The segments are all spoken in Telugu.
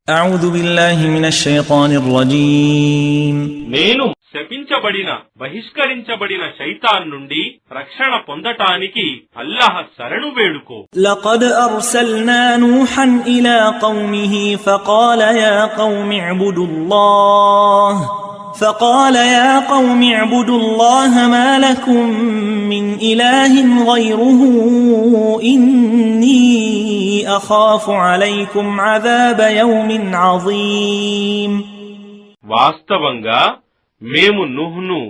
أعوذ بالله من الشيطان الرجيم నేను శపించబడిన బహిష్కరించబడిన శైతాన్ నుండి రక్షణ పొందటానికి అల్లాహ్ శరణు వేడుకో. لقد أرسلنا نوحا إلى قومه فقال يا قوم اعبدوا الله ما لكم من إله غيره إني أخاف عليكم عذاب يوم عظيم. వాస్తవంగా మేము నూహును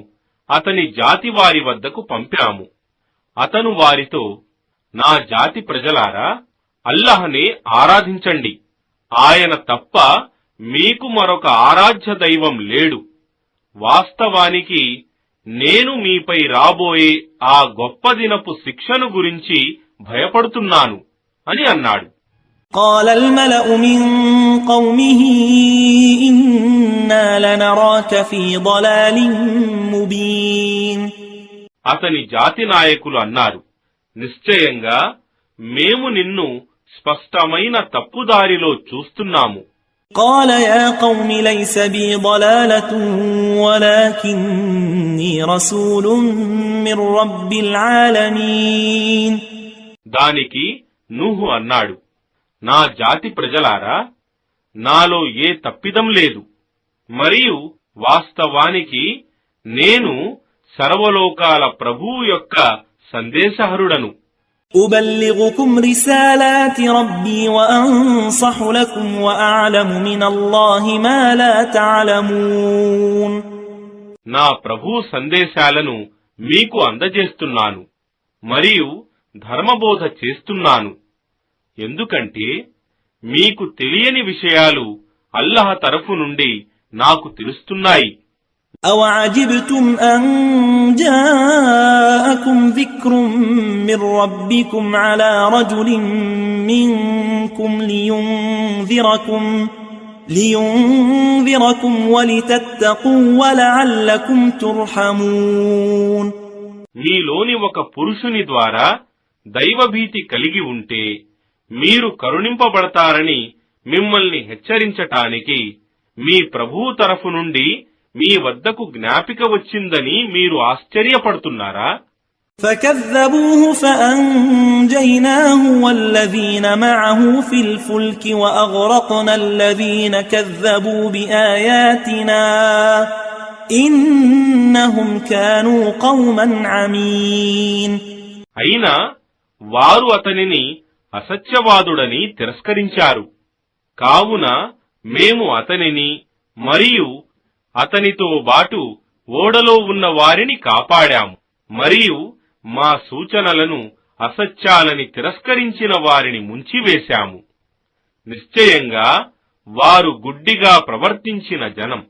అతని జాతి వారి వద్దకు పంపాము. అతను వారితో, నా జాతి ప్రజలారా, అల్లాహ్నే ఆరాధించండి. ఆయన తప్ప మీకు మరొక ఆరాధ్య దైవం లేడు. వాస్తవానికి నేను మీపై రాబోయే ఆ గొప్ప దినపు శిక్షను గురించి భయపడుతున్నాను అని అన్నాడు. قال الملأ من قومه إنا لنراك في ضلال مبين. అతని జాతి నాయకులు అన్నారు, నిశ్చయంగా మేము నిన్ను స్పష్టమైన తప్పుదారిలో చూస్తున్నాము. قال يا قوم ليس بي ضلالة ولكني رسول من رب العالمين. దానికి నూహు అన్నాడు, నా జాతి ప్రజలారా, నాలో ఏ తప్పిదం లేదు, మరియు వాస్తవానికి నేను సర్వలోకాల ప్రభువు యొక్క సందేశహరుడను. أبلغكم رسالات ربي وأنصح لكم وأعلم من الله ما لا تعلمون. నా ప్రభు సందేశాలను మీకు అందజేస్తున్నాను మరియు ధర్మబోధ చేస్తున్నాను, ఎందుకంటే మీకు తెలియని విషయాలు అల్లాహ్ తరఫు నుండి నాకు తెలుస్తున్నాయి. أَوَعَجِبْتُمْ أَنْ جَاءَكُمْ ذِكْرٌ مِّنْ رَبِّكُمْ عَلَى رَجُلٍ مِّنْكُمْ لِيُنْذِرَكُمْ وَلِتَتَّقُوا وَلَعَلَّكُمْ تُرْحَمُونَ. మీలోని ఒక పురుషుని ద్వారా దైవభీతి కలిగి ఉంటే మీరు కరుణింపబడతారని మిమ్మల్ని హెచ్చరించటానికి మీ ప్రభువు తరఫు నుండి మీ వద్దకు జ్ఞాపిక వచ్చిందని మీరు ఆశ్చర్యపడుతున్నారా? فَكَذَّبُوهُ فَأَنْجَيْنَاهُ وَالَّذِينَ مَعَهُ فِي الْفُلْكِ وَأَغْرَقْنَا الَّذِينَ كَذَّبُوا بِآيَاتِنَا إِنَّهُمْ كَانُوا قَوْمًا عَمِينَ. అయినా వారు అతనిని అసత్యవాదుడని తిరస్కరించారు. కావున మేము అతనిని మరియు అతనితో బాటు ఓడలో ఉన్న వారిని కాపాడాము, మరియు మా సూచనలను అసత్యాలని తిరస్కరించిన వారిని ముంచివేశాము. నిశ్చయంగా వారు గుడ్డిగా ప్రవర్తించిన జనం.